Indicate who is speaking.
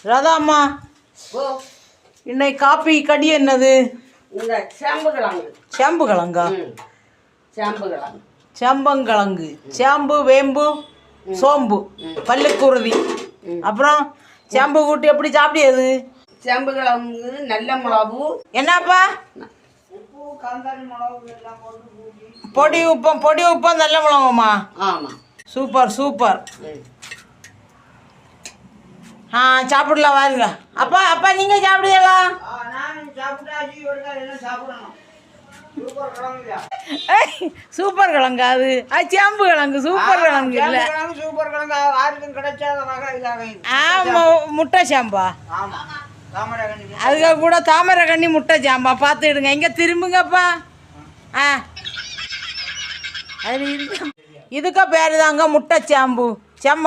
Speaker 1: ராதாம்மா, இன்னைக்கு காப்பி கடி என்னது?
Speaker 2: இந்த சேம்பு கிழங்கு.
Speaker 1: சேம்பு கிழங்கா?
Speaker 2: சேம்பு கிழங்கு.
Speaker 1: சேம்பங்கிழங்கு, சேம்பு, வேம்பு, சோம்பு, பல்லுக்குருதி. அப்புறம் சேம்பு கூட்டி எப்படி சாப்பிடியது?
Speaker 2: சேம்பு கிழங்கு, நல்ல மிளகு.
Speaker 1: என்னப்பா? பொடி உப்பம் நல்ல மிளகுமா?
Speaker 2: ஆமாம்.
Speaker 1: Super super. சாப்பிடலாம் வாருங்க. அப்பா அப்பா நீங்கள் சாப்பிடுவீங்களா? சூப்பர் கிழங்கு அது. சேம்பு கிழங்கு சூப்பர் கிழங்கு இல்லை.
Speaker 3: சூப்பர் கிழங்கு யாருக்கும் கிடைக்காத வகை இதாக.
Speaker 1: ஆமாம், முட்டை சாம்பா. அதுக்காக கூட தாமரை கண்ணி முட்டை சாம்பா பார்த்துடுங்க. எங்கே திரும்புங்கப்பா. அது இதுக்கு பேர் தாங்க முட்டை சாம்பு. செம்மங்க